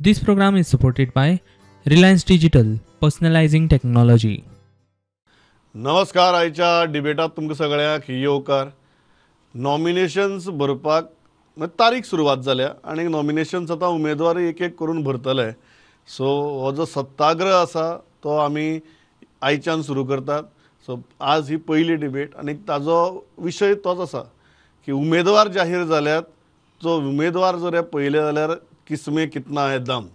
This program is supported by Reliance Digital, personalizing technology. नमस्कार. आयच्या डिबेटात तुमकां सगळ्यांक येवकार. नॉमिनेशन्स भरपाक तारीख सुरवात जाल्या आनी नॉमिनेशन्स आतां उमेदवार एक एक करून भरतले. सो हो जो सत्याग्रह आसा तो आमी आयच्यान सुरू करतात. सो आज ही पयली डिबेट आनी ताजो विशय तोच आसा की उमेदवार जाहीर जाल्यात. जो उमेदवार जर पयले जाल्यार किस्मे कितना है दम.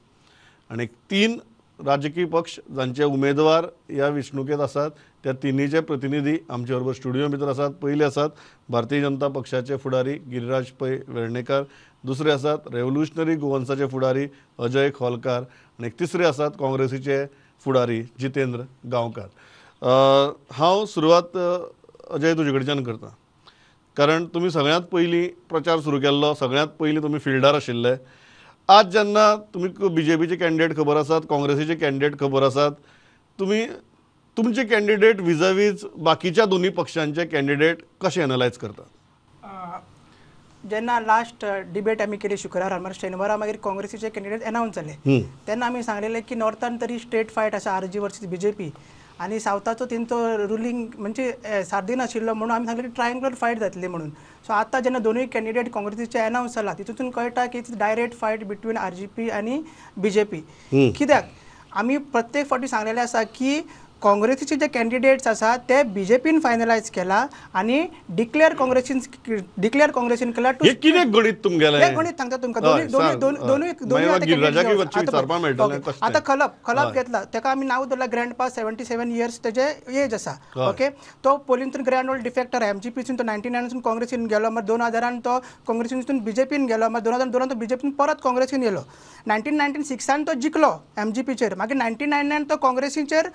आनी 3 राजकीय पक्ष जांचे उमेदवार ह्या वेंचणुकेंत आसात त्या तिनीचे प्रतिनिधी आमचे बरोबर स्टुडियो भितर आसात. पयले आसात भारतीय जनता पक्षाचे फुडारी गिरीराज पै वेर्णेकार, दुसरे आसात रेव्होल्युशनरी गोवन्साचे फुडारी अजय खोलकार आनी तिसरे आसात काँग्रेसीचे फुडारी जितेंद्र गांवकार. हांव सुरवात अजय तुजे कडच्यान करता, कारण तुमी सगळ्यांत पयलीं प्रचार सुरू केल्लो, सगळ्यांत पयलीं तुमी फिल्डार आशिल्ले. आज जेन्ना तुमी बीजेपीचे कॅन्डिडेट खबर आसात, काँग्रेसीचे कॅन्डिडेट खबर आसात, तुमी तुमचे कॅन्डिडेट विजावीज बाकीच्या दोन्ही पक्षांचे कॅन्डिडेट कशे एनालायज करतात? जेन्ना लास्ट डिबेट आमी केली शुक्रार शेनवारा मागीर काँग्रेसीचे कॅन्डिडेट अनाउन्स जाले तेन्ना आमी सांगलेले की नॉर्थान तरी स्ट्रेट फायट आसा RG वर्सीस बीजेपी आनी सावथाचो तेंचो रुलींग म्हणजे सारदीन आशिल्लो म्हणून आमी सांगले की ट्रायंगुलर फायट जातली म्हणून. सो आतां जेन्ना दोनूय कॅन्डिडेट काँग्रेसीचे अनाउन्स जाला तितून कळटा की it's direct fight between RGP आनी BJP. कित्याक आमी प्रत्येक फावटी सांगलेले आसा की काँग्रेसीचे जे कॅन्डिडेट्स आसा ते BJPन फायनलायज केला आनी डिक्लेअर काँग्रेसीन केला. कितें गणित तुमगेलें? एक गणित सांगता तुमकां. आतां खलप घेतला ताका आमी नांव धरला ग्रँडपा 77 इयर्स तेजे एज आसा. ओके, तो पोलिंतून ग्रँड ओल्ड डिफेक्टर MGPसून तो 99 काँग्रेसीन गेलो, मागीर 2000 तो काँग्रेसीन BJPन गेलो, मागीर 2002 तो BJPन परत काँग्रेसीन येलो. 1996 तो जिखलो MGPचेर, मागीर 99 तो काँग्रेसीचेर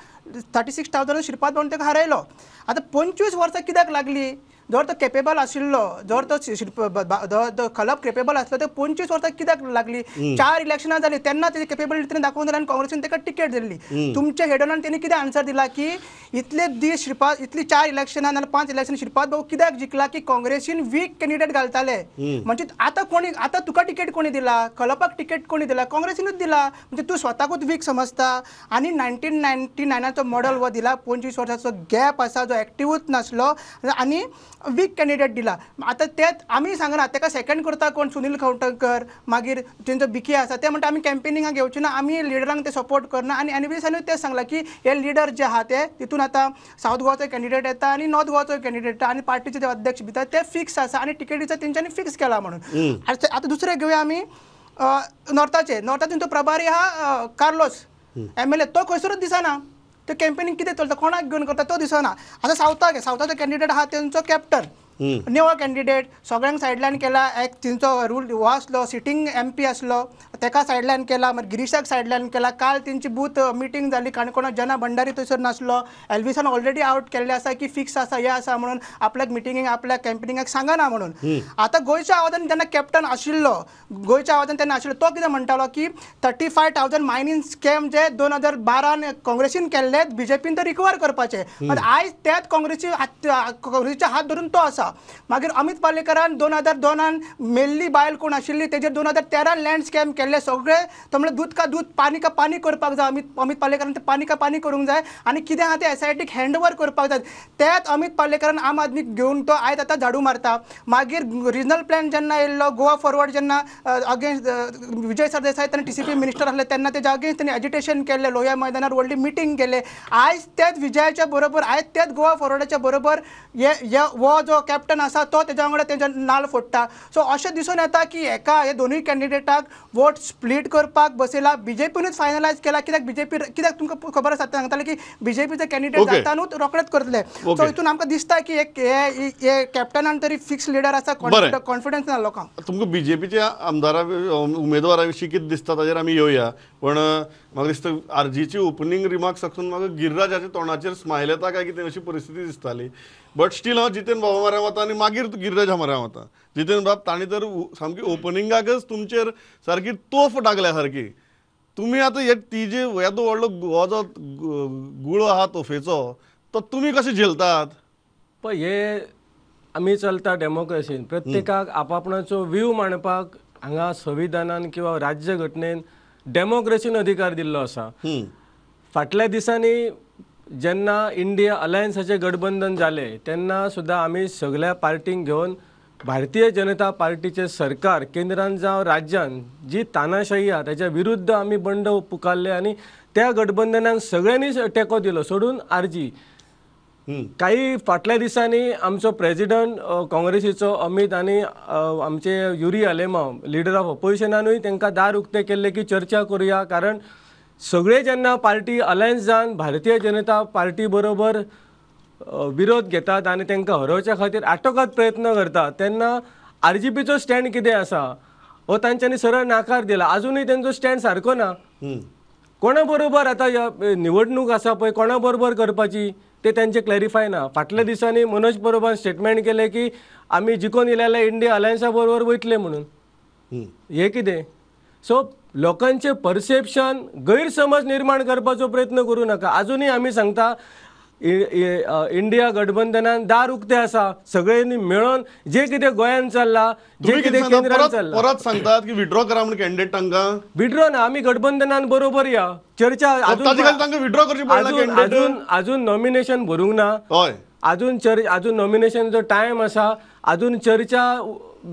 36,000 श्रीपाद भवन ताका हारयलो. आतां 25 वर्सां कित्याक लागली? जर तो केपेबल आशिल्लो, जर तो खलप केपेबल आसलो ते 25 वर्सां कित्याक लागली? 4 इलेक्शनां जाली तेन्ना तेजी केपेबिलिटी दाखोवन दिली आनी काँग्रेसीन ताका टिकेट दिल्ली. तुमच्या हेडोनान तेणी कितें आन्सर दिला की इतले दीस श्रीपाद, इतली 4 इलेक्शनां नाल्यार 5 इलेक्शन श्रीपाद भाऊ कित्याक जिखला की काँग्रेसीन वीक कॅन्डिडेट घालताले. म्हणजे आतां तुका टिकेट कोणी दिला? खलपाक टिकेट कोणी दिला? काँग्रेसीनूच दिला. म्हणजे तूं स्वताकूच वीक समजता. आनी 1999चो मॉडल हो दिला. 25 वर्साचो गॅप आसा जो एक्टिवूच नासलो आनी वीक कॅन्डिडेट दिला. आतां तेच आमी सांगना ताका सेकंड करता कोण? सुनील खंवटकर, मागीर तेंचो बिके आसा ते म्हणटा आमी कॅम्पेनिंगाक घेवचे ना, आमी लिडरांक ते सपोर्ट करना. आनी एनवीएसानूय तेच सांगलां की हे लिडर जे आहा ते तितून आतां सावथ गोवाचो कॅन्डिडेट येता आनी नॉर्थ गोवाचो कॅन्डिडेट येता आनी पार्टीचे जे अध्यक्ष भितर ते फिक्स आसा आनी टिकेटीचो तेंच्यांनी फिक्स केला म्हणून. आतां दुसरे घेवया आमी नॉर्थाचो तो प्रभारी आहा कार्लोस MLA, तो खंयसरूच दिसना. तो कॅम्पेनिंग कितें चलता, कोणाक घेवन करता तो दिसना. आतां सावथाचो कॅन्डिडेट आहा तेंचो कॅप्टन नेवा कॅन्डिडेट सगळ्यांक सायडलायन केला. एक तेंचो रूल हो आसलो, सिटींग MP आसलो ताका सायडलायन केला, मागीर गिरीशाक सायडलायन केला. काल तेंची बूथ मिटींग जाली, काणकोणा जना भंडारी थंयसर नासलो. एल्विसान ऑलरेडी आउट केल्ले आसा की फिक्स आसा हे आसा म्हणून, आपल्याक मिटिंगेक आपल्या कॅम्पेनिंगाक सांगना म्हणून. आतां गोंयच्या आवाजान जेन्ना कॅप्टन आशिल्लो, तो कितें म्हणटालो की 35,000 मायनींग स्कॅम जे 2012 काँग्रेसीन केल्ले BJPन ते रिकवर करपाचे. आयज तेच काँग्रेसीचे हात धरून तो आसा. मागीर अमित पालेकरान 2002 मेल्ली बायल कोण आशिल्ली तेजेर 2013 लँड स्कॅम केल्ले सगळे. तो म्हणल्यार दूध का दूध पानी का पानी करपाक जाय. अमित पालेकरान ते पानी का पानी करूंक जाय आनी कितें आहा ते SITक हँडओवर करपाक जाय. तेच अमित पालेकरान आम आदमीक घेवन तो आयज आतां झाडू मारता. मागीर रिजनल प्लॅन जेन्ना येयल्लो, गोवा फॉरवर्ड जेन्ना अगेन्स्ट विजय सरदेसाय तेन्ना TCP मिनिस्टर आसले तेन्ना तेज्या अगेन्स्ट तेणी एजिटेशन केल्लें, लोहिया मैदानार व्हडली मिटींग केले. आयज तेच विजयाच्या बरोबर, आयज तेच गोवा फॉरवर्डाच्या बरोबर हो जो कॅप्टन आसा तो तेज्या वांगडा तेंच्या नाल फोडटा. सो अशें दिसून येता की हे दोनूय कॅन्डिडेटाक वोट स्प्लीट करपाक बसयला. BJPनूच फायनलायज केला. कित्याक तुमकां खबर आसा सांगताले की BJPचे कॅन्डिडेट जातानूच रोखडेच करतले. सो हितून आमकां दिसता की हे कॅप्टनान तरी फिक्स लिडर आसा, कॉन्फिडन्स ना लोकांक. तुमकां BJPचे आमदारा उमेदवारा विशीं कितें दिसता ताजेर आमी येवया. पण म्हाका दिसता RGची ओपनिंग रिमार्क्स साकून म्हाका गिरिराजाच्या तोंडाचेर स्मायल येता काय कितें अशी परिस्थिती दिसताली. बट स्टील हांव जितेंद्र बाबा म्हऱ्या वता आनी मागीर गिरिराजा म्हऱ्या वता. जितेंद्र बाब तांणी तर सामकी ओपनिंगाकच तुमचेर सारकी तोफ डागल्या सारकी. तुमी आतां ती जे येदो व्हडलो हो जो गुळो आहा तोफेचो तो तुमी कशें झेलतात? पळय हे आमी चलता डेमोक्रेसीन, प्रत्येकाक आपापणाचो व्यू मांडपाक हांगा संविधानान किंवा राज्य घटनेन डेमोक्रेसीन अधिकार दिल्लो आसा. फाटल्या दिसांनी जेन्ना इंडिया अलायन्साचें गठबंधन जालें तेन्ना सुद्दां आमी सगळ्या पार्टींक घेवन भारतीय जनता पार्टीचे सरकार केंद्रान जावं राज्यान जी तानाशाही आहा त्याच्या विरुद्ध आमी बंड पुकारले आनी त्या गठबंधनाक सगळ्यांनी टेको दिलो सोडून आरजी. काही फाटल्या दिसांनी आमचो प्रेसिडेंट काँग्रेसीचो अमित आनी आमचे युरी आलेमाव लिडर ऑफ ऑपोजिशनानूय तांकां दार उक्ते केल्ले की चर्चा करुया, कारण सगळे जेन्ना पार्टी अलायन्स जावन भारतीय जनता पार्टी बरोबर विरोध घेतात आनी तांकां हरोवच्या खातीर आटोकात प्रयत्न करतात तेन्ना आरजीपीचो स्टँड कितें आसा हो तांच्यांनी सरळ नाकार दिला. अजूनय तांचो स्टँड सारको ना. कोणा बरोबर आतां निवडणूक आसा पळय कोणा बरोबर करपाची ते तांचे क्लॅरिफाय ना. फाटल्या दिसांनी मनोज परबान स्टेटमेंट केले की आमी जिखून इल्ल्या इंडिया अलायन्सा बरोबर वयतले म्हणून. हे कितें? सो लोकांचे परसेप्शन गैरसमज निर्माण करपाचो प्रयत्न करूं नाका. अजूनय आमी सांगता इंडिया गठबंधनान दार उक्ते आसा. सगळ्यांनी मेळोन जे कितें गोंयान चल्ला जे कितें केंद्रान चल्ला परत सांगतात की विड्रॉ करा म्हणून कॅन्डिडेट तांकां विड्रॉ ना. आमी गठबंधनान बरोबर या चर्चा विड्रॉ करची अजून नॉमिनेशन भरूंक ना. अजून नॉमिनेशनचो टायम आसा. अजून चर्चा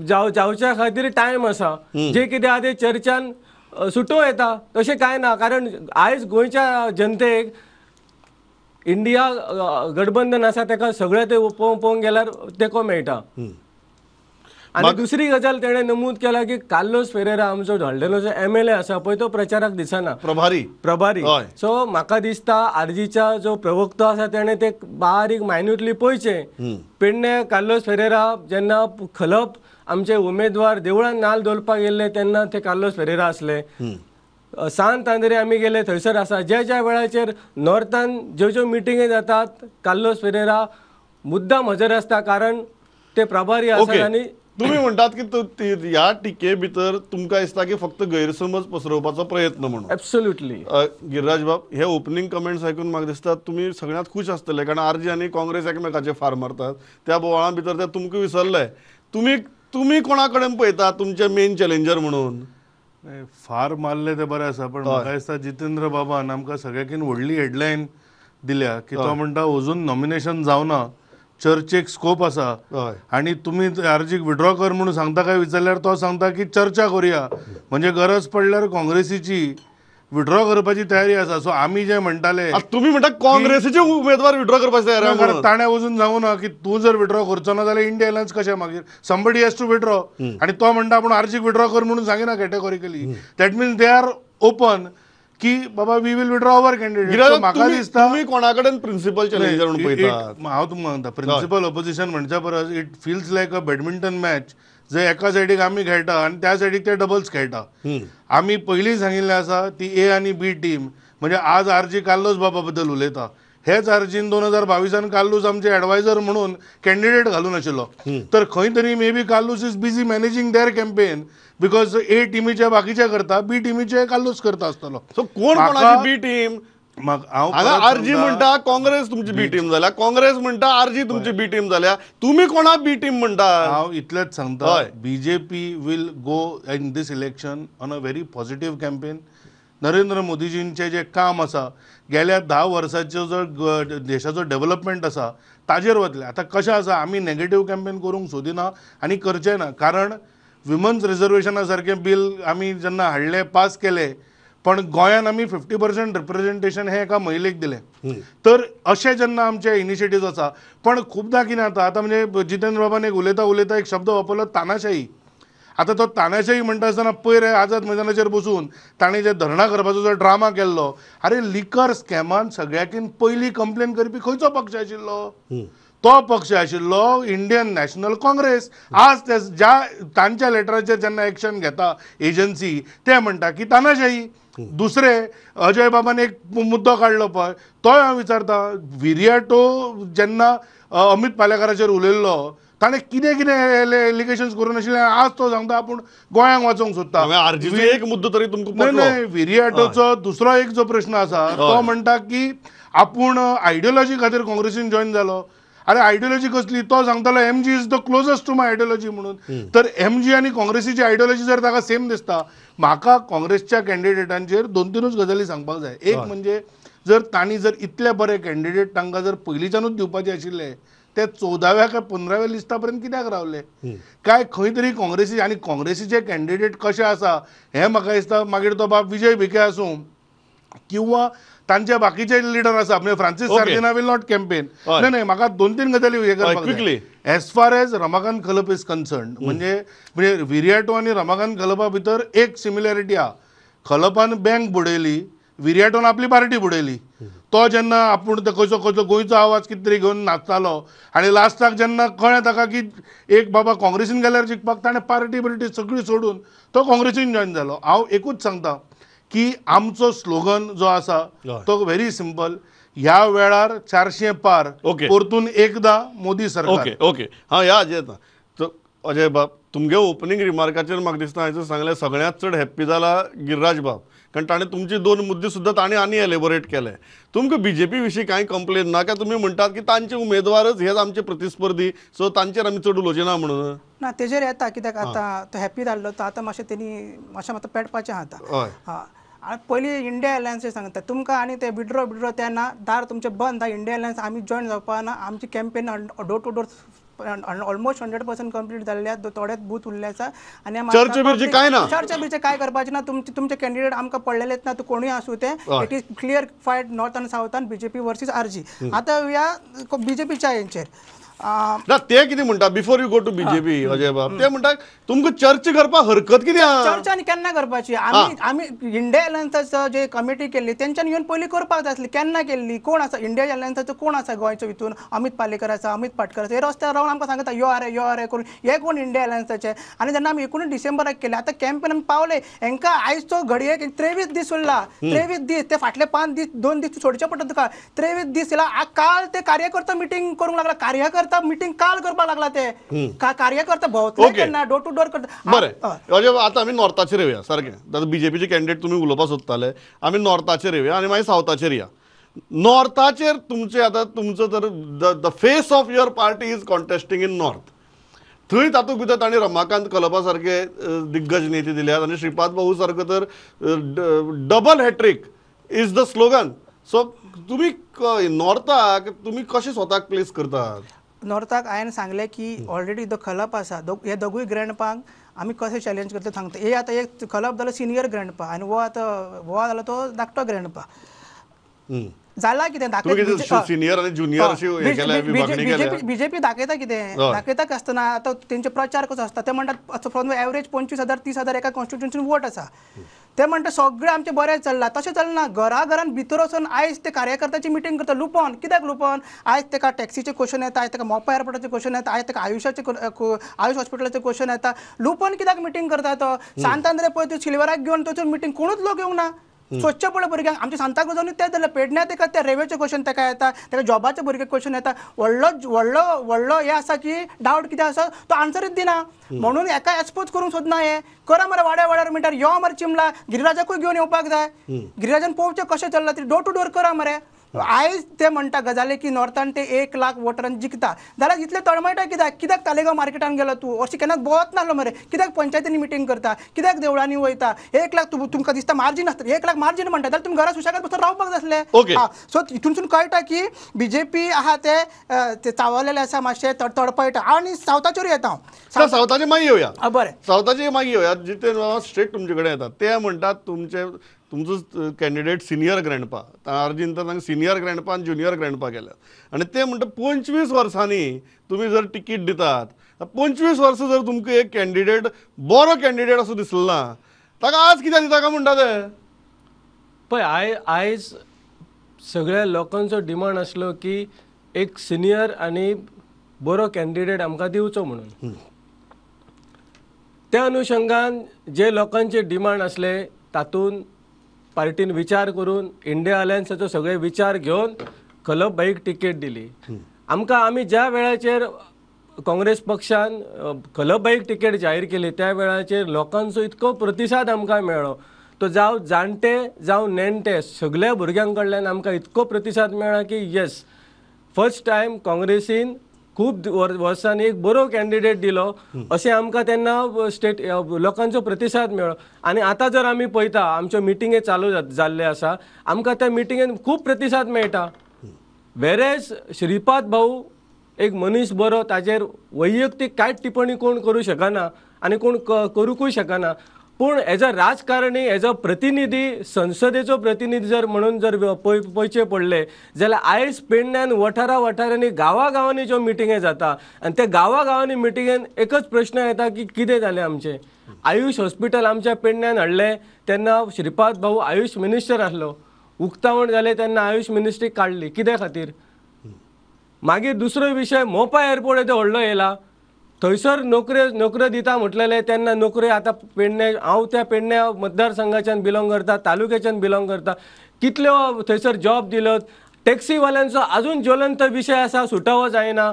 जावच्या खातीर टायम आसा. जे कितें आहा ते चर्चान सुटो येता तशें कांय ना. कारण आयज गोंयच्या जनतेक इंडिया गठबंधन आसा तेका सगळे ते पळोवंक गेल्यार तेको मेळटा. आनी दुसरी गजाल तेणें नमूद केला की कार्लोस फेरेरा आमचो हॉल्डेनोचो MLA आसा पळय तो प्रचाराक दिसना प्रभारी. सो म्हाका दिसता आरजीच्या जो प्रवक्तो आसा तेणें ते बारीक मायन्युटली पळयचें. पेडणे कार्लोस फेरेरा जेन्ना खलप आमचे उमेदवार देवळान नाल दवरपाक गेल्ले तेन्ना ते कार्लोस फेरेरा आसले. सांत आंद्रे आमी गेले थंयसर आसा. ज्या वेळाचेर नॉर्थान ज्यो मिटिंगे जातात कार्लोस फेरेरा मुद्दाम हजर आसता कारण ते प्रभारी आसात. आनी तुम्ही म्हणतात की ह्या टिके भितर तुमकां दिसता की फक्त गैरसमज पसरवपाचो प्रयत्न म्हणून. एब्सोल्युटली. गिरिराज बाब हे ओपनिंग कमेंट्स ऐकून म्हाका दिसता तुम्ही सगळ्यात खुश आसतले कारण आरजी आनी काँग्रेस एकामेकाचे फार मारतात. त्या बोवाळा भितर ते तुमकां विसरले. तुम्ही कोणा कडेन पळयतात तुमचे मेन चॅलेंजर म्हणून? फार मारले ते बरें आसा पण म्हाका दिसता जितेंद्र बाबान आमकां सगळ्याकीन व्हडली हेडलायन दिल्या की तो म्हणटा अजून नॉमिनेशन जावना, चर्चेक स्कोप आसा आणि तुम्ही आरजीक विड्रॉ कर म्हणून सांगता काय विचारल्यार तो सांगता की चर्चा करूया. म्हणजे गरज पडल्यार काँग्रेसीची विड्रॉ करपाची तयारी आसा. सो आमी जे म्हणटाले तुम्ही म्हणटा काँग्रेसीचे उमेदवार विड्रॉ करपाची तयारी आसा. ताणें वचून जावना की तूं जर विड्रॉ करचो ना जाल्यार इंडिया अलायन्स कशें मागीर समबडी हॅज टू विड्रॉ. आनी तो म्हणटा आपूण आरजीक विड्रॉ कर म्हणून सांगिना categorically. That means they are open की बाबा we will withdraw our candidate. म्हाका दिसता तुम्ही कोणाकडेन प्रिन्सिपल चॅलेंजर म्हणून पळयतात. हांव तुमकां म्हणटा प्रिन्सिपल ऑपोजिशन म्हणच्या परस it feels like a badminton match जंय एका सायडीक आमी खेळटा आनी त्या सायडीक ते डबल्स खेळटा. आमी पयलीं सांगिल्लें आसा ती A आनी B टीम. म्हणजे आज आरजी कार्लोस बाबा बद्दल उलयता. हेच आरजीन 2022 कार्लोस आमचे एडवायझर म्हणून कॅन्डिडेट घालून आशिल्लो. तर खंय तरी may be Carlos is busy managing their campaign because A टीमीचे बाकीचे करता B टीमीचे कार्लोस करता आसतलो. सो कोण कोणाची B टीम? आरजी म्हणटा काँग्रेस तुमची B टीम जाल्या, काँग्रेस म्हणटा आरजी तुमची B टीम जाल्या. तुम्ही कोणा B टीम म्हणटा? हांव इतलेंच सांगता BJP will go in these election on a very positive campaign. Narendra मोदीजींचे जे काम आसा गेल्या 10 वर्सांचो जो देशाचो डेव्हलपमेंट आसा ताजेर वतले. आतां कशें आसा आमी नेगेटिव्ह कॅम्पेन करूंक सोदिना आनी करचे ना. कारण विमन्स रिजर्वेशना सारकें बिल आमी जेन्ना हाडलें पास केलें पण गोंयान आमी 50% रिप्रेझेंटेशन हे एका महिलेक दिलें. तर अशें जेन्ना आमचे इनिशिएटिव्ह आसा पण खुबदां कितें जाता म्हणजे जितेंद्र बाबान एक उलयता एक शब्द वापरलो तानाशाही. आता तो तानाशाही म्हणटा आसतना पयर आझाद मैदानाचेर बसून ताणें जे धरणा करपाचो जो ड्रामा केल्लो. अरे लिकर स्कॅमान सगळ्याकीन पयलीं कंप्लेन करपी खंयचो पक्ष आशिल्लो? तो पक्ष आशिल्लो इंडियन नॅशनल काँग्रेस. आज ते ज्या तांच्या लेटराचेर जेन्ना एक्शन घेता एजन्सी ते म्हणटा की तानाशाही. दुसरे अजय बाबान एक मुद्दो काडलो पळय तोय हांव विचारता. विरियाटो जेन्ना अमित पालेकाराचेर उलयल्लो ताणें कितें कितें एलिगेशन्स करून आशिल्ले आज तो सांगता आपूण गोंयांक वाचोवंक सोदता. एक मुद्दो तरी तुमकां नाही विरियाटोचो दुसरो एक जो प्रश्न आसा तो म्हणटा की आपूण आयडियोलॉजी खातीर काँग्रेसीन जॉयन जालो. अरे आयडियोलॉजी कसली, तो सांगतालो MG is the closest to my ideology म्हणून. तर MG आणि काँग्रेसीची आयडियोलॉजी जर ताका सेम दिसता, म्हाका काँग्रेसच्या कॅन्डिडेटांचेर 2-3 गजाली सांगपाक जाय. एक म्हणजे जर तांणी जर इतले बरे कॅन्डिडेट तांकां जर पयलींच्यानूच दिवपाचे आशिल्ले, ते 14व्या काय 15व्या लिस्टा पर्यंत कित्याक रावले? काय खंय तरी काँग्रेसी आणि काँग्रेसीचे कॅन्डिडेट कशे आसा हें म्हाका दिसता. मागीर तो बाब विजय भिके आसूं किंवा तांचे बाकीचे लिडर आसा, म्हणजे Francis Sardinha will not campaign. नाही म्हाका 2-3 गजाली हे करपाक जाय. As far as Ramakant Khalap is concern, म्हणजे विरियाटो आनी रमाकांत खलपा भितर एक सिमिलॅरिटी आहा. खलपान बँक बुडयली, विरियाटोन आपली पार्टी बुडयली. तो जेन्ना आपूण खंयचो गोंयचो आवाज कितें तरी घेवन नाचतालो आनी लास्टाक जेन्ना कळ्ळें ताका की एक बाबा काँग्रेसीन गेल्यार जिखपाक, ताणें पार्टी सगळी सोडून तो काँग्रेसीन जॉयन जालो. हांव एकूच सांगता की आमचो स्लोगन जो आसा तो व्हेरी सिंपल, ह्या वेळार 400 पार, परतून एकदा मोदी सरकार. ओके हां या अजय येता. अजय बाब, तुमगे ओपनिंग रिमार्काचेर म्हाका दिसता हांवें सांगलें सगळ्यांत चड हॅप्पी जाला गिरिराज बाब, कारण ताणें तुमचे 2 मुद्दे सुद्दां ताणें आनी एलेबोरेट केले. तुमकां BJP विशीं कांय कंप्लेन ना, काय तुमी म्हणटात की तांचे उमेदवारच हेच आमचे प्रतिस्पर्धी, सो तांचेर आमी चड उलोवचे ना म्हणून? ना तेजेर येता, कित्याक आतां तो हॅप्पी जाल्लो तो आतां मातशें तेणी मातशें पेटपाचें आतां. हां पयलीं इंडिया अलायन्स सांगता तुमकां आनी ते विड्रो तेन्ना दार तुमचे बंद. इंडिया अलायन्स आमी जॉयन जावपा ना. आमची campaign door to door almost 100% complete जाल्ले, थोडेच बूथ उरले आसा. आनी चर्चा बिर्चे काय करपाचे ना. तुमचे कॅन्डिडेट आमकां पडलेलेच ना, तूं कोणूय आसूं ते. It is clear fight north आनी सावथान BJP वर्सीस RG. आतां या BJPच्या हेंचेर ना ते कितें म्हणटा before you go to BJP Ajay बाब, ते म्हणटा तुमकां चर्चा करपाक हरकत कितें आहा? चर्चा आनी केन्ना करपाची? आमी इंडिया अलायन्साचो जे कमिटी केल्ली तेंच्यानी येवन पयलीं करपाक जाय आसली. केन्ना केल्ली? कोण आसा इंडिया अलायन्साचो? कोण आसा गोंयचो भितून? अमित पालेकर आसा, अमित पाटकर आसा. हे रस्त्यार रावन आमकां सांगता यो आरे करून. हे कोण इंडिया अलायन्साचे? आनी जेन्ना आमी 19 डिसेंबराक केले, आतां कॅम्पेन पावले, हांकां आयजचो घडयेक 23 दीस उरला. 23 दीस, ते फाटले 5 दीस 2 दीस सोडचे पडटा तुका. 23 दीस येयला. काल ते कार्यकर्ता मिटींग करूंक लागला. कार्यकर्ता मिटींग काल करपाक लागला. ते कार्यकर्ता भोंवतले केन्ना, डोर टू डोर करता. बरें अजय, आतां आमी नॉर्थाचेर येवया. सारकें, आतां BJPचे कॅन्डिडेट तुमी उलोवपाक सोदताले, आमी नॉर्थाचेर येवया आनी मागीर सावथाचेर या. नॉर्थाचेर तुमचे आतां तुमचो तर the face of your party is contesting in north. थंय तातूंत भितर तांणी रमाकांत खलपा सारके दिग्गज नेते दिल्यात आनी श्रीपाद भाऊ सारको तर double hattrick is the slogan. So तुमी नॉर्थाक तुमी कशें स्वताक प्लेस करतात? नॉर्थाक हांवें सांगलें की ऑलरेडी जो खलप आसा, हे दोगूय ग्रँडपाक आमी कशें चॅलेंज करता सांगता. हे आतां एक खलप जालो सिनियर ग्रँडपा आनी हो जालो तो धाकटो ग्रँडपा. जाला कितें सिनियर आनी ज्युनियर अशी BJP दाखयता कितें? दाखयता आसतना आतां तेंचे प्रचार कसो आसता, ते म्हणटात फ्रॉम एवरेज 25,000-30,000 एका कॉन्स्टिट्युन्सीन वोट आसा. ते म्हणटा सगळें आमचें बरें चल्लां. तशें चलना. घरान भितर वचून आयज ते कार्यकर्त्याची मिटींग करता. लुपोन कित्याक लुपोन? आयज ताका टॅक्सीचे क्वेश्चन येता, आयज ताका मोपा एअरपोर्टाचे क्वेश्चन येता, आयज ताका आयुष हॉस्पिटलाचे क्वेश्चन येता. लुपोन कित्याक मिटींग करता तो? सांतांद्रे पळय तूं सिल्वराक घेवन थंयसून मिटींग कोणूच लोक येवंक ना. स्वच्छ पडले भुरग्यांक. आमच्या सांताक्रुजांनी तेच जालें. पेडण्या ताका ते रेल्वेचे क्वेश्चन ताका येता, ताका जॉबाचे भुरगे क्वेश्चन येता. व्हडलो हे आसा की डावट कितें आसा तो आन्सरच दिना. म्हणून एका एक्सपोज करूंक सोदना. हे करा मरे वाड्यार मिटर यो मरे चिमला. गिरिराजाकूय घेवन येवपाक जाय. गिरिराजान पळोवचें कशें चल्लां ते. डोर टू डोर करा मरे. आयज ते म्हणटा गजाली की नॉर्थान ते 1 लाख वोटरांनी जिखता जाल्यार इतले तळमळटा कित्याक तालेगांव मार्केटान गेलो तूं? अशें केन्नाच भोंवत नासलो मरे. कित्याक पंचायतींनी मिटींग करता? कित्याक देवळांनी वयता? 1 लाख तुमकां दिसता मार्जीन आसता. 1 लाख मार्जीन म्हणटा जाल्यार तुमी घरा सुशेगाद बसून रावपाक जाय आसलें. सो हितूनसून कळटा की BJP आहा ते चावलेले आसा, मातशे तडपळटा. आनी सावथाचेर येता हांव. सावथाचे मागीर येवया. बरें, सावथाचे मागीर येवया. जिथे स्ट्रेट तुमचे कडेन येतात ते म्हणटात तुमचो कॅन्डिडेट सिनियर ग्रँडपा. अर्जीन तर तांकां सिनियर ग्रँडपा आनी ज्युनियर ग्रँडपा केल्यात आनी ते म्हणटा 25 वर्सांनी तुमी जर तिकीट दितात, 25 वर्सां जर तुमकां एक कॅन्डिडेट बरो कॅन्डिडेट असो दिसलो ना, ताका आज कित्याक दिता काय म्हणटा ते? पळय आयज सगळ्या लोकांचो डिमांड आसलो की एक सिनियर आनी बरो कॅन्डिडेट आमकां दिवचो म्हणून. त्या अनुशंगान जे लोकांचे डिमांड आसले तातूंत पार्टीन विचार करून इंडिया अलायन्साचो सगळे विचार घेवन खलप बाईक तिकेट दिली आमकां. आमी ज्या वेळाचेर काँग्रेस पक्षान खलप बाईक तिकेट जाहीर केली त्या वेळाचेर लोकांचो इतको प्रतिसाद आमकां मेळ्ळो. तो जावं जाणटे जावं नेणटे सगळ्या भुरग्यां कडल्यान आमकां इतको प्रतिसाद मेळ्ळा की येस फर्स्ट टायम काँग्रेसीन खूब वर्सांनी एक बरो कॅन्डिडेट दिलो अशें आमकां तेन्ना लोकांचो प्रतिसाद मेळ्ळो. आनी आतां जर आमी पळयता आमच्यो मिटिंगे चालू जाल्ले आसा, आमकां त्या मिटिंगेन खूब प्रतिसाद मेळटा. वेरेज श्रीपाद भाऊ एक मनीस बरो, ताजेर वैयक्तीक कांयच टिप्पणी कोण करूं शकना आनी कोण करूंकूय शकना. पूण एज अ राजकारणी, एज अ प्रतिनिधी, संसदेचो प्रतिनिधी जर म्हणून जर पळयचे पडले जाल्यार आयज पेडण्यान वाठारांनी गांवांनी ज्यो मिटिंगे जाता आनी त्या गांवांनी मिटिंगेन एकच प्रश्न येता की कितें जालें आमचें. आयुष हॉस्पिटल आमच्या पेडण्यान हाडलें तेन्ना श्रीपाद भाऊ आयुष मिनिस्टर आसलो. उक्तावण जालें तेन्ना आयुष मिनिस्ट्री काडली. कित्या खातीर? मागीर दुसरो विशय, मोपा एअरपोर्ट येदो व्हडलो येयला, थंयसर नोकऱ्यो दिता म्हटलेले तेन्ना नोकऱ्यो आतां पेडणे, हांव त्या पेडण्या मतदारसंघाच्यान बिलोंग करता, तालुक्याच्यान बिलोंग करता, कितल्यो थंयसर जॉब दिलो. टॅक्सीवाल्यांचो आजून ज्वलंत विशय आसा, सुटावो जायना.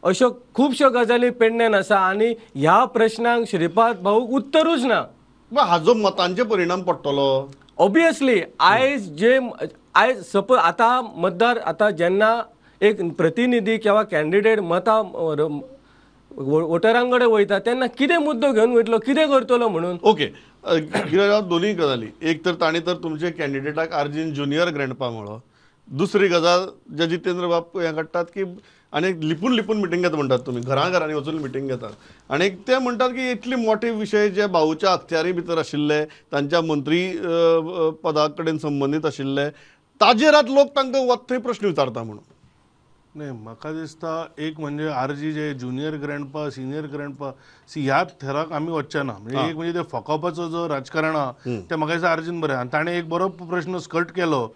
अश्यो खुबश्यो गजाली पेडण्यान आसा आनी ह्या प्रश्नांक श्रीपाद भाऊक उत्तरूच ना. हाजो मतांचे परिणाम पडटलो ऑब्वियसली. आयज सपोज आतां मतदार, आतां जेन्ना एक प्रतिनिधी किंवा कॅन्डिडेट वोटरांकडे वयता तेन्ना कितें मुद्दो घेवन वयतलो, कितें करतलो म्हणून. ओके, दोन्ही गजाली. एक तर ताणी तर तुमचे कॅन्डिडेटाक आर्जीन ज्युनियर ग्रँडपा म्हणलो. दुसरी गजाल जे जितेंद्र बाब हे काडटात की आनी लिपून मिटींग घेता म्हणटात तुमी, घरांनी वचून मिटींग घेतात. आनी ते म्हणटात की इतले मोठे विशय जे भाऊच्या अखत्यारी भितर आशिल्ले, तांच्या मंत्री पदा कडेन संबंदीत आशिल्ले, ताजेरात लोक तांकां वत्थय प्रश्न विचारता म्हणून. नाही, म्हाका दिसता एक म्हणजे आरजी जे ज्युनियर ग्रँडपा, सिनियर ग्रँडपा, ह्या थराक आमी वचचे ना. म्हणजे एक म्हणजे ते फकावपाचो जो राजकारण आहा ते म्हाका दिसता आर्जीन बरें. आनी ताणें एक बरो प्रश्न स्कट केलो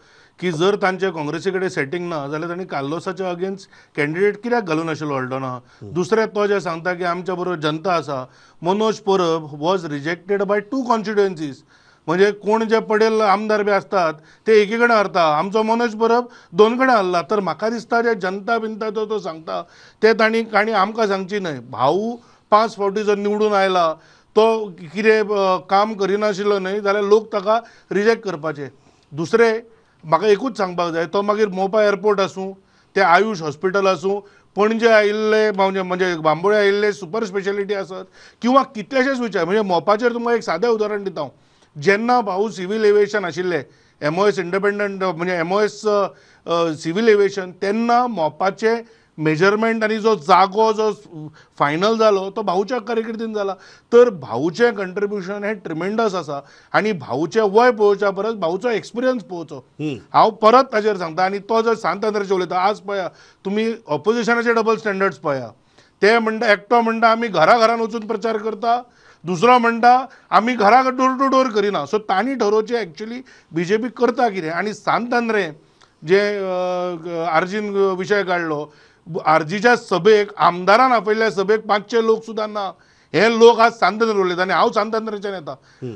की जर तांचे काँग्रेसी कडेन सेटींग ना जाल्यार तांणी कार्लोसाच्या अगेन्स्ट कॅन्डिडेट कित्याक घालून नाशिल्लो हळदोना. दुसरें तो जे सांगता की आमच्या बरोबर जनता आसा. Manoj Parab was rejected by 2 constituencies. म्हणजे कोण जे पडेल आमदार बी असतात ते एकी कडेन हरता, आमचो मनोज परब 2 कडेन हरला. तर म्हाका दिसता जे जनता बिनता तो सांगता ते तांणी आमकां सांगची न्हय. भाऊ 5 फावटी जर निवडून आयला, तो कितें काम करिनाशिल्लो न्हय जाल्यार लोक ताका रिजेक्ट करपाचे. दुसरें म्हाका एकूच सांगपाक जाय, तो मागीर मोपा एअरपोर्ट आसूं, ते आयुष हॉस्पिटल आसूं, पणजे आयिल्ले म्हणजे बांबोळे आयिल्ले सुपर स्पेशालिटी आसत किंवा कितलेशेच विचार. म्हणजे मोपाचेर तुमकां एक सादें उदाहरण दिता. जेन्ना भाऊ सिव्हिल एविएशन आशिल्ले, MOS इंडिपेंडंट म्हणजे MOS सिव्हिल एविएशन, तेन्ना मोपाचे मेजरमेंट आनी जो जागो जो फायनल जालो तो भाऊच्या कारकिर्दीन जाला. तर भाऊचें कंट्रिब्युशन हें ट्रिमेंडस आसा. आनी भाऊचें वय पळोवच्या परस भाऊचो एक्सपिरियन्स पळोवचो. हांव परत ताचेर सांगता. आनी तो जर सांतांद्रेचे उलयता, आज पळया तुमी ऑपोजिशनाचे डबल स्टँडर्ड्स पळया. ते म्हणटा, एकटो म्हणटा आमी घरान वचून प्रचार करता, दुसरो म्हणटा आमी घरा डोर टू डोर करिना. सो तांणी ठरोवचें एक्चुअली BJP करता कितें. आनी सांतांद्रे जे आर्जीन विशय काडलो, आर्जीच्या सभेक आमदारान आपयल्ल्या सभेक 500 लोक सुद्दां ना. हे लोक आज सांतांद्रे उलयता. आनी हांव सांतांद्रेच्यान येता.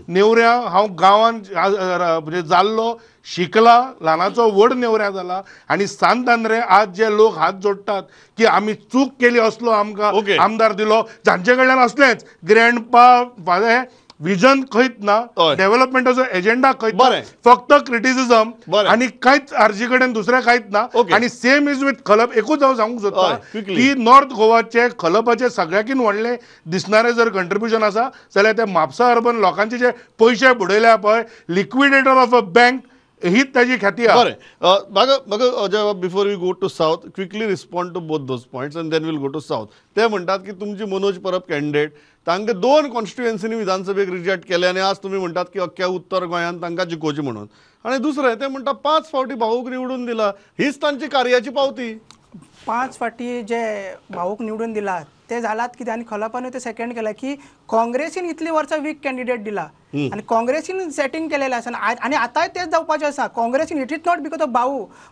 नेवऱ्या हांव गांवांत म्हणजे जाल्लो, शिकला, ल्हानाचो व्हड नेवऱ्या जाला. आनी सांतांद्रे आज जे लोक हात जोडटात की आमी चूक केली असलो आमकां आमदार दिलो, जांचे कडल्यान असलेच ग्रँडपा विजन खंयच ना, डेव्हलपमेंटाचो एजेंडा खंयच ना, फक्त क्रिटिसिजम आनी कांयच आर्जी कडेन दुसरें कांयच ना. आनी सेम इज विथ खलप. एकूच हांव सांगूंक सोदता की नॉर्थ गोवाचे खलपाचे सगळ्याकीन व्हडलें दिसणारें जर कंट्रिब्युशन आसा जाल्यार ते म्हापसा अर्बन लोकांचे जे पयशे बुडयल्या पळय, लिक्विडेटर ऑफ अ बँक, हीच ताजी ख्याती आहे. म्हाका before we go to south, quickly respond to both those points and then we'll go to south. ते म्हणटात की तुमची मनोज परब कॅन्डिडेट तांकां 2 कॉन्स्टिट्युएन्सीनी विधानसभेक रिजेक्ट केले आनी आज तुमी म्हणटात की अख्ख्या उत्तर गोंयांत तांकां जिखोवची म्हणून. आनी दुसरें ते म्हणटा 5 फावटी भाऊक निवडून दिला, हीच तांची कार्याची पावती. 5 फावटी जे भाऊक निवडून दिला ते जालात कितें. आनी खलपान ते सेकंड केला की काँग्रेसीन इतली वर्सां वीक कॅन्डिडेट दिला आनी काँग्रेसीन सेटिंग केलेलें आसा. आनी आतांय तेच जावपाचें आसा. काँग्रेसीन it is not because of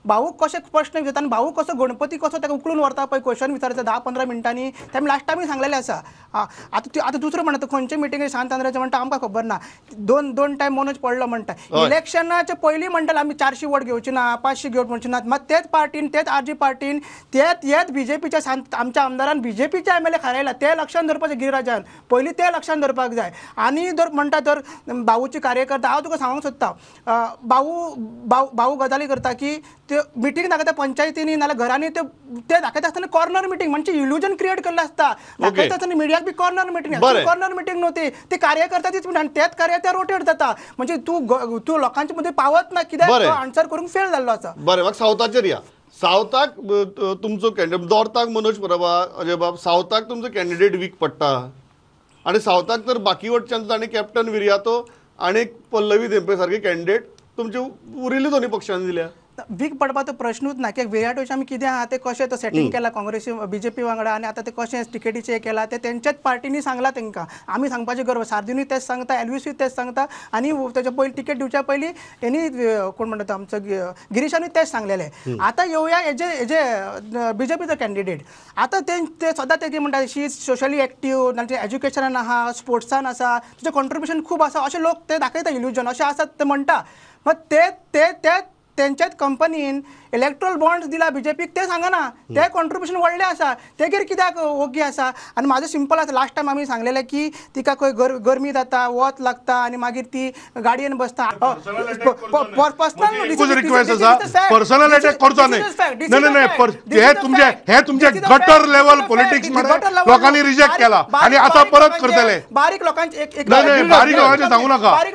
भाऊक कशे प्रश्न विचारता आनी भाऊ कसो गणपती कसो ताका उखलून व्हरता पळय, क्वेश्चन विचारता 10-15 मिनटांनी, ते आमी लास्ट टायमी सांगलेलें आसा. आतां दुसरो म्हणटा खंयचे मिटिंगे सांतांद्रेचे म्हणटा आमकां खबर ना. 2 टायम मनोज पडलो म्हणटा. इलेक्शनाच्या पयलीं म्हणटाले आमी 400 वोट घेवची ना, 500 घेवची म्हणची ना. मात तेच पार्टीन, तेच आरजी पार्टीन, तेच BJPच्या आमच्या आमदारान BJPच्या MLA खारयला. ते लक्षांत धरपाचें गिरिराजान. पयलीं ते ते लक्षात धरपाक जाय. आनी जर म्हणटा तर भाऊची कार्यकर्ता हांव तुका सांगूंक सोदतां भाऊ गजाली करता की ते मिटींग दाखयता पंचायतींनी नाल्यार घरांनी ते दाखयता आसतना कॉर्नर मिटींग म्हणजे इल्युजन क्रिएट केल्लें आसता. दाखयता आसतना मिडियाक बी कॉर्नर मिटींग कॉर्नर मिटींग न्हू ती कार्यकर्ता तीच म्हणटा आनी तेच कार्य रोटेट जाता. म्हणजे तूं लोकांचे मध्ये पावत ना कित्याक आन्सर करूंक फेल जाल्लो आसा. बरें म्हाका सावथाचेर या. सावथाक तुमचो कॅन्डिडेट नॉर्थाक मनोज प्रभा अजय बाब सावथाक तुमचो कॅन्डिडेट वीक पडटा आनी सावथाक तर बाकी वटच्यान तांणी कॅप्टन विर्यातो आनी पल्लवी धेंपे सारके कॅन्डिडेट तुमचे उरिल्ले दोन्ही पक्षांनी दिल्या. वीक पडपाचो प्रश्नूच ना कित्याक विराटोचे आमी कितें आहा ते कशें तो सेटींग केला काँग्रेसी बीजेपी वांगडा आनी आतां ते कशें टिकेटीचे केला ते तेंच्याच पार्टीनी सांगला तांकां. आमी सांगपाचें गरज सार्दिनूय तेच सांगता एलवीसूय तेच सांगता आनी तेच्या पयलीं टिकेट दिवच्या पयलीं हेणी कोण म्हणटा आमचो गिरीशानूय तेच सांगलेले. आतां येवया हेजे बीजेपीचो कॅन्डिडेट. आतां ते सदां ते कितें म्हणटा शी इज सोशली एक्टीव नाल्यार एज्युकेशनान आहा स्पोर्ट्सान आसा तुजें कॉन्ट्रिब्युशन खूब आसा अशें लोक ते दाखयता इल्युजन अशें आसा ते म्हणटा. मग ते तेंच्याच कंपनीन इलेक्ट्रल बॉन्ड्स दिला बीजेपीक ते सांगना ते कॉन्ट्रिब्युशन व्हडलें आसा तेगेर कित्याक ओगी आसा. आनी म्हाजो सिंपल आसा लास्ट टायम आमी सांगलेलें की तिका खंय गरमी जाता वत लागता आनी मागीर ती गाडयेन बसता. रिक्वेस्ट आसा पर्सनल अटॅक करचो न्ही. हे तुमचे गटर लेवल पॉलिटिक्स लोकांनी रिजेक्ट केला आनी आतां परत करतले. बारीक लोकांचे बारीक लोकांचे सांगू नाका. बारीक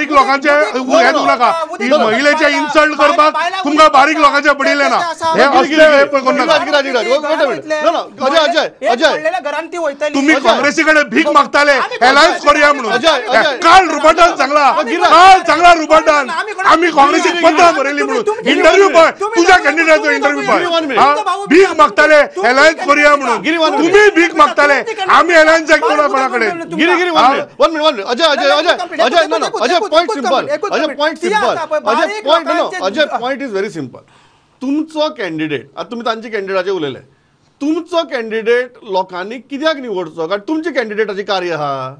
लोकांचे हे दिवं नाका. महिलेचे इन्सल्ट करपाक तुमकां बारीक लोकांचे पडिल्ले ना. तुम्ही काँग्रेसी कडेन भीक मागताले अलायन्स करूया म्हणून. काल रुबाटान सांगला रुबाटान आम्ही काँग्रेसीक पत्रां बरयली म्हणून. इंटरव्यू पळय तुझ्या कॅन्डिडेटचो इंटरव्यू पळय. भीक मागताले अलायन्स करूया म्हणून. तुम्ही भीक मागताले आम्ही अलायन्स कोणा कडेन. Ajay point is very simple. तुमचो कॅन्डिडेट आता तुम्ही तांचे कॅन्डिडेटाचे उलयले तुमचो कॅन्डिडेट लोकांनी कित्याक निवडचो कारण तुमचे कॅन्डिडेटाचे कार्य आहा.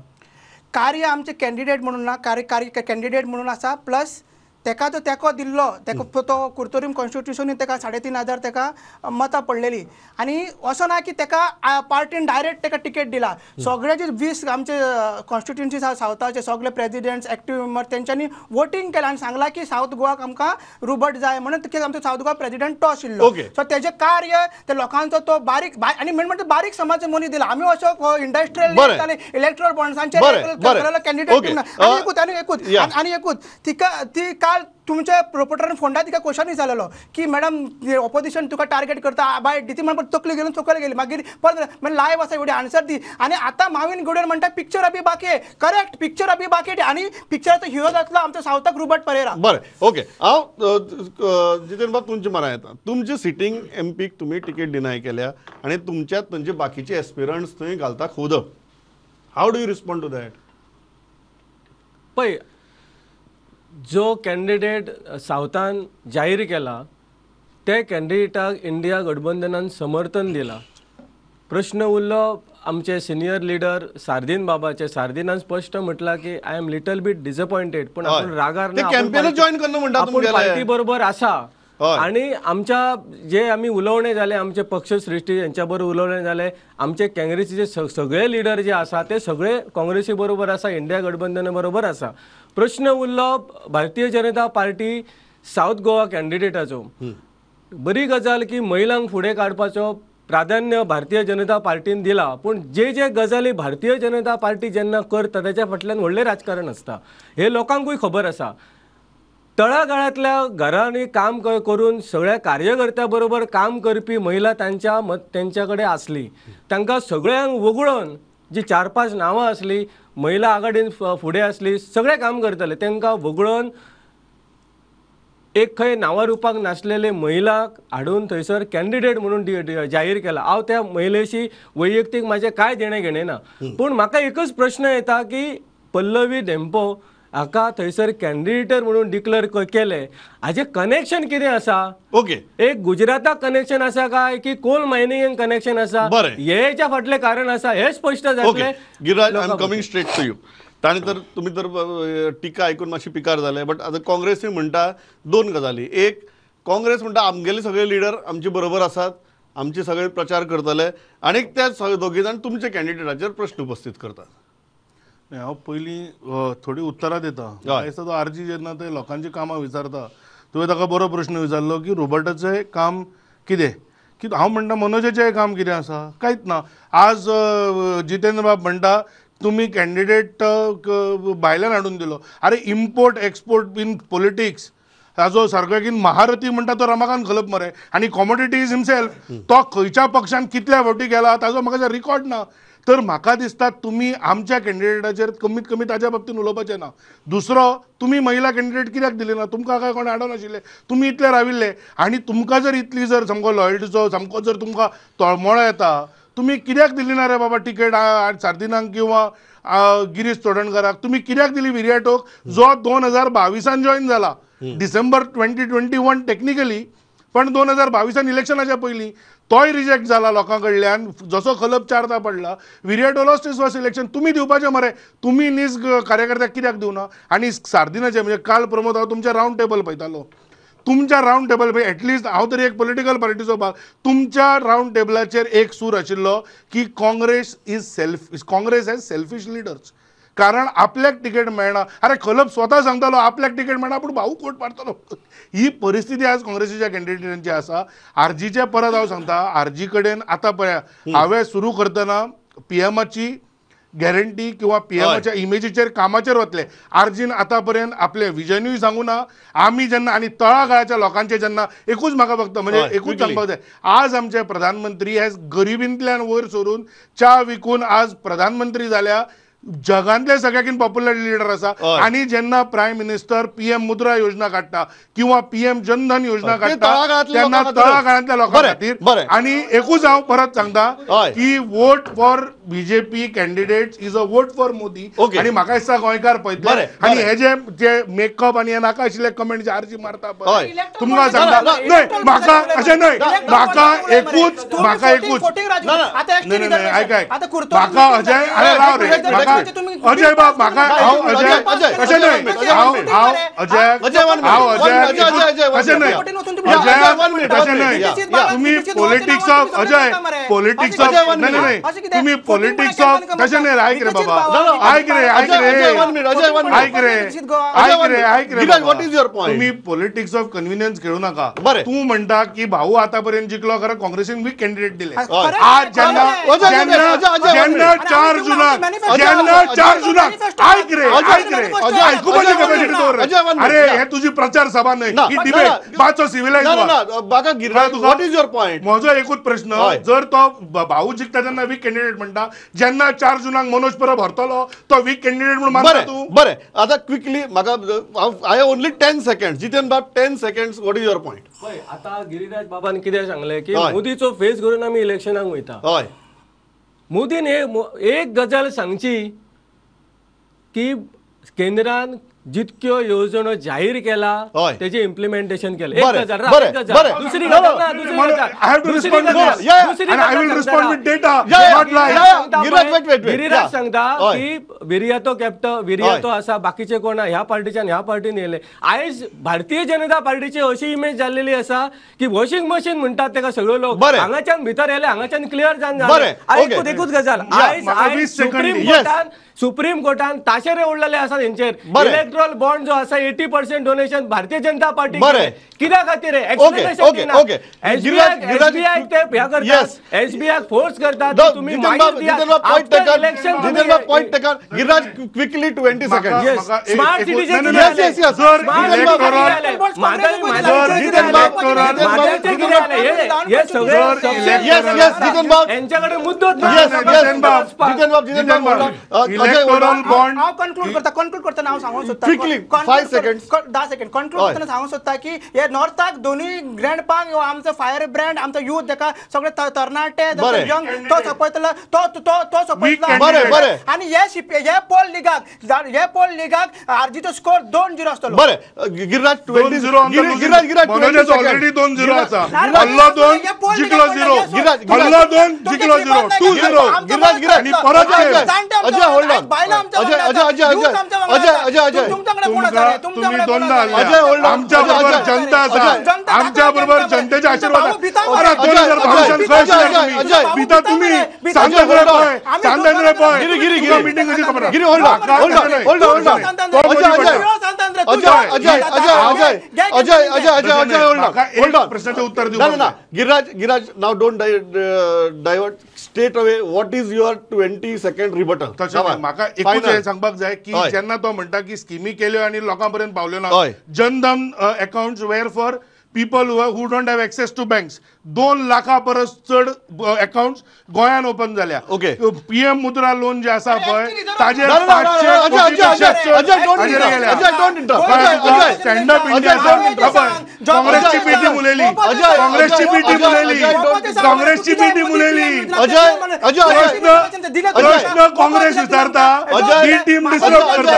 कार्य आमचे कॅन्डिडेट म्हणून ना कार्य कॅन्डिडेट म्हणून आसा प्लस तेका तो तेको दिल्लो तेका तो कुर्तोरीम कॉन्स्टिट्युशनीन तेका 3,500 तेका मतां पडलेली आनी असो ना की तेका पार्टीन डायरेक्ट तेका टिकेट दिला. सगळे जे 20 आमचे कॉन्स्टिट्युएन्सीज आहा सावथाचे सगळे प्रेसिडेंट्स एक्टिव्ह मेंबर तेंच्यांनी वोटींग केला आनी सांगला की सावथ गोवाक आमकां रुबट जाय म्हणून तितकेच आमचो सावथ गोवा प्रेसिडेंट तो आशिल्लो. सो तेजे कार्य ते लोकांचो तो बारीक आनी मेन म्हणजे बारीक समाज मनी दिला. आमी असो इंडस्ट्रियल आनी इलेक्ट्रल बॉन्ड्सांचे कॅन्डिडेट आनी एकूच ती काल तुमच्या प्रोपोटरान फोंडा तिका क्वेश्चन विचारलेलो की मॅडम ऑपोजिशन तुका टार्गेट करता बाय डिती म्हणून तकली गेली चोकले गेली मागीर परत लायव्ह आसा एवढी आन्सर दी. आनी आतां माविन गोडेर म्हणटा पिक्चर अभी बाकी करेक्ट पिक्चर अभी बाकी आनी पिक्चराचो हिरो जातलो आमचो सावथाक रुबट परेरा. बरें ओके हांव जितेन बाब तुमचे म्हणां येता तुमचे सिटींग एमपीक तुमी टिकेट डिनाय केल्या आनी तुमच्यात थंयचे बाकीचे एस्पिरंट्स थंय घालता खुद. How do you respond to that. पळय जो कॅन्डिडेट सावथान जाहीर केला ते कॅन्डिडेटाक इंडिया गठबंधनान समर्थन दिला. प्रश्न उरलो आमचे सिनियर लिडर सार्दीन बाबाचे. सार्दिनान स्पष्ट म्हटला की I am little bit disappointed पण आपण रागार आपण पार्टी बरोबर आसा. आणि आमच्या जे आम्ही उलोवणे जाले आमचे पक्षश्रेष्ठी यांच्या बरोबर उलोवणे जाले आमचे काँग्रेसीचे सगळे लिडर जे आसा ते सगळे काँग्रेसी बरोबर आसा इंडिया गठबंधना बरोबर आसा. प्रश्न उरलो भारतीय जनता पार्टी साऊथ गोवा कॅन्डिडेटाचो. बरी गजाल की महिलांक फुडें काडपाचो प्राधान्य भारतीय जनता पार्टीन दिला पण जे गजाली भारतीय जनता पार्टी जेन्ना करता त्याच्या फाटल्यान व्हडलें राजकारण आसता हे लोकांकूय खबर आसा. तळागाळातल्या घरांनी काम करून सगळ्या कार्यकर्त्या बरोबर काम करपी महिला त्यांच्याकडे असली तांकां सगळ्यांक वगळून जी 4-5 नांवां असली महिला आघाडीन फुडें असली सगळे काम करतले तांकां वगळून एक खंय नांवां रुपाक नासलेले महिलाक हाडून थंयसर कॅन्डिडेट म्हणून जाहीर केला. हांव त्या महिलेशी वैयक्तीक म्हाजें कांय देणें घेणें ना पूण म्हाका एकच प्रश्न येता की पल्लवी धेंपो हाका थंयसर कॅन्डिडेट म्हणून डिक्लेअर केले हाजे कनेक्शन कितें आसा. ओके एक गुजराताक कनेक्शन आसा काय की कोल मायनिंग कनेक्शन आसा हेच्या फाटलें कारण आसा हे स्पश्ट जातलें. Giriraj I am coming straight to you. ताणें तर तुमी तर टिका आयकून मातशी पिकार जाले बट आतां काँग्रेसी म्हणटा 2 गजाली. एक काँग्रेस म्हणटा आमगेले सगळे लिडर आमचे बरोबर आसात आमचे सगळे प्रचार करतले आणि त्या दोघी जाण तुमच्या कॅन्डिडेटाचेर प्रश्न उपस्थित करतात. हांव पयलीं थोडी उतरां दिता. दिसता तो आरजी जेन्ना ते लोकांची कामां विचारता तुवें ताका बरो प्रश्न विचारलो की रोबोटाचें काम कितें, की हांव म्हणटा मनोजाचें काम कितें आसा, कांयच ना. आज जितेंद्र बाब म्हणटा तुम्ही कॅन्डिडेट भायल्यान हाडून दिलो. अरे इम्पोर्ट एक्सपोर्ट इन पॉलिटिक्स ताजो सारको महारथी म्हणटा तो रमाकांत खलप मरे, आनी कॉमोडिटी इज हिमसेल्फ. तो खंयच्या पक्षान कितल्या फावटी गेला ताजो म्हाका रिकॉर्ड ना. तर म्हाका दिसता तुमी आमच्या कॅन्डिडेटाचेर कमीत कमी ताच्या बाबतीन उलोवपाचें ना. दुसरो, तुमी महिला कॅन्डिडेट कित्याक दिले ना? तुमकां काय कोण हाडून नाशिल्ले, तुमी इतले राविल्ले. आनी तुमकां जर इतली जर सामको लॉयल्टीचो सामको जर तुमकां तळमळो येता, तुमी कित्याक दिली ना रे बाबा टिकेट सार्दिनाक किंवा गिरीश चोडणकराक? तुमी कित्याक दिली विरियाटोक, जो 2022 जॉईन जाला डिसेंबर 2021 टेक्निकली, पण 2022 इलेक्शनाच्या पयलीं तोय रिजेक्ट जाला लोकां कडल्यान. जसो खलप 4दा पडला, Viriato lost is first election. तुमी दिवपाचें मरे, तुमी नीज कार्यकर्त्याक कित्याक दिवना? आनी सार्दिनाचें म्हणजे काल प्रमोद हांव तुमच्या रावंड टेबल पळयतालो, तुमच्या रावंड टेबल पळय एटलिस्ट हांव तरी एक पॉलिटिकल पार्टीचो भाग, तुमच्या रावंड टेबलाचेर एक सूर आशिल्लो की काँग्रेस हॅज सेल्फिश लिडर्स. कारण आपल्याक तिकेट मेळना. अरे खलप स्वता सांगतालो आपल्याक तिकेट मेळना पूण भाऊ कोट मारतलो. ही परिस्थिती आज काँग्रेसीच्या कॅन्डिडेटांची आसा. आरजीच्या परत हांव सांगता, आरजी कडेन आतां पळया हांवें सुरू करतना पीएमाची गॅरंटी किंवा पीएमाच्या इमेजीचेर कामाचेर वतले. आरजीन आतां पर्यंत आपले विजनूय सांगू ना. आमी जेन्ना आनी तळागाळाच्या लोकांचे जेन्ना एकूच म्हाका फक्त म्हणजे एकूच सांगपाक जाय, आज आमचे प्रधानमंत्री हेज गरिबींतल्यान वयर सरून च्या विकून आज प्रधानमंत्री जाल्या. जगांतले सगळ्याकीन पॉप्युलर लिडर आसा. आनी जेन्ना प्रायम मिनिस्टर पीएम मुद्रा योजना काडटा किंवा पीएम जनधन योजना काडटा तेन्ना तळागाळांतल्या लोकां खातीर. आनी एकूच हांव परत सांगता की vote for BJP candidates is a vote for Modi. आनी म्हाका दिसता गोंयकार पळयतले आनी हे जे मेकअप आनी हे नाका आशिल्ले कमेंट जे आरजी मारता पळय तुमकां सांगता, न्हय म्हाका अशें न्हय, म्हाका एकूच आयकाय म्हाका अजय अरे राव रे अजय बाब म्हाका हांव अजय अशें न्हय हांव अजय अशें न्हय अशें न्हय तुमी politics of Ajay politics of नाही तुम्ही पॉलिटिक्स ऑफ तशें न्हय. आयक रे बाबा आयक रे तुम्ही पॉलिटिक्स ऑफ कन्व्हिनियन्स खेळू नाका. तू म्हणटा की भाऊ आतापर्यंत जिंकलो खरं काँग्रेसीन वीक कॅन्डिडेट दिले. आज जेन्ना 4 जुनाक ऐक रे ऐकू पाहिजे कॅपॅसिटी दवर. अरे हे तुझी प्रचार सभा नाही, ही डिबेट बाचो civilise. What is your point? म्हजो एकूच प्रश्न, जर तो भाऊ जिंकता तेन्ना वीक कॅन्डिडेट म्हणटा, जेन्ना 4 जुनाक मनोज परब हरतलो तो वीक कॅन्डिडेट म्हणून मानता तू? बरें आता क्विकली म्हाका I have only 10 seconds. Jitendra बाब 10 seconds. What is your point? आता गिरिराज बाबान कितें सांगलें की मोदीचो फेस करून आमी इलेक्शनाक वयता. मोदीन एक गजाल सांगची की केंद्रान जितक्यो योजना जाहीर केला त्याचे इम्प्लिमेंटेशन केलं. एक गजाल दुसरी गिरिराज सांगता की विरियातो आसा बाकीचे कोण ह्या पार्टीच्यान ह्या पार्टीन येयले. आयज भारतीय जनता पार्टीची अशी इमेज जाल्लेली आसा की वॉशिंग मशीन म्हणटात तेका सगळे लोक हांगाच्यान भितर येले हांगाच्यान क्लियर जावन एकूच गजाल. आयज सुप्रीम कोर्टान ताशेरे उडलेले आसा तेंचेर. इलेक्ट्रल बॉन्ड जो आसा 80% डोनेशन भारतीय जनता पार्टी कित्या खातीर एसबीआय फोर्स करतात तुम्ही क्विकली 20 सेकंड. स्मार्ट सिटीजन यांच्याकडे मुद्दो कन्क्लूड करताना हांव सांगूंक सोदता क्विकली 5 सेकंड्स 10 सेकंड कन्क्लूड करताना सांगूंक सोदता की हे नॉर्थाक दोनूय ग्रँड पार्क आमचो फायर ब्रँड आमचो यूथ जेका सगळे तरणाटे यंग तो सपयतलो तो सपयतलो. आनी हे पोल लिगाक आरजीचो स्कोर 2-0 आसतलो. बरें गिरिराज 2-0 गिरिराज ऑलरेडी 2-0 आसा. हल्लो 2 जिंकलो 0 हल्लो 2 जिंकलो 0 2-0 गिरिराज आणि परत अजय होल्ड ऑन तुम्ही दोनदा आमच्या बरोबर जनता आसा आमच्या बरोबर जनतेच्या आशीर्वाद अरे 2022 खंय आशिल्ले तुम्ही? भितर तुम्ही सांगतात रे पळय, सांगतात रे पळय. तुका मिटिंग कशी खबर? गिरी hold on. प्रश्नाचे उत्तर देऊ. No. Giraj, now don't divert. Straight away, what is your 20-second rebuttal? तशें म्हाका एकूच हे सांगपाक जाय की जेन्ना तो म्हणटा की स्किमी केल्यो आनी लोकां पर्यंत पावल्यो ना, जनधन अकाउंट्स वेर for people who don't have access to banks. 2 लाखा परस चड अकाउंट्स गोंयान ओपन जाल्या. पीएम मुद्रा लोन जे आसा पळय ताजेर 500 स्टँड अप इंडिया काँग्रेसची पीटी मुलेली, काँग्रेसची पीटी मुलेली. प्रश्न काँग्रेस विचारता, ही टीम डिस्टर्ब करता.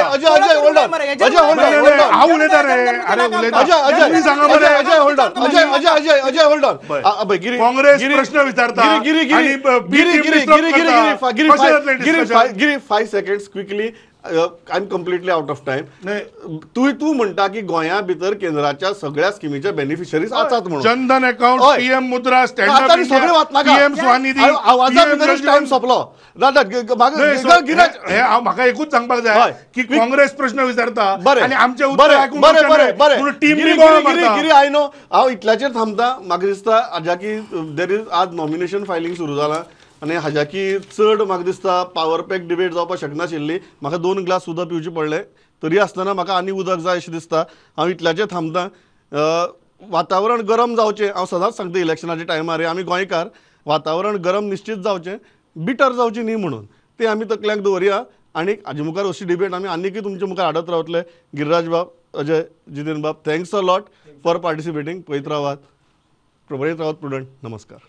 हांव उलयता रे, अरे उलयता तुम्ही सांगा बरे. Ajay hold on. काँग्रेस प्रश्न विचारता गिरी 5 seconds quickly. I'm completely out of time. तू म्हणता की गोंया भितर केंद्राच्या सगळ्या स्किमीचे बेनिफिशरीज आसात म्हणून. Jan Dhan account, PM Mudra, stand up India, PM Svanidhi, आवाजाभितर टाइम सोंपलो. म्हाका एकूच सांगपाक जाय की काँग्रेस प्रश्न विचारता आनी आमचे उत्तर आयकूंक गिरी आय नो. हांव इतल्याचेर थांबता. म्हाका दिसता हाज्या की देर इज आज नॉमिनेशन फायलिंग सुरू जाला आनी हाज्या की चड म्हाका दिसता पावर पॅक डिबेट जावपाक शकनाशिल्ली. म्हाका 2 ग्लास उदक पिवचे पडले. तरी आसतना म्हाका आनी उदक जाय अशें दिसता. हांव इतल्याचेर थांबता. वातावरण गरम जावचें. हांव सदांच सांगता इलेक्शनाच्या टायमार आमी गोंयकार वातावरण गरम निश्चित जावचें, बिटर जावची न्ही म्हणून ते आमी तकल्यांक दवरया. आनी हाजे मुखार अशी डिबेट आमी आनीकय तुमचे मुखार हाडत रावतले. गिरिराज बाब, अजय, जितेन बाब, थँक्स अ लॉट फॉर पार्टिसिपेटींग. पळयत रावात, प्रुडंट. नमस्कार.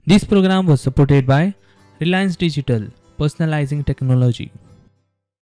This program was supported by Reliance Digital, personalizing technology.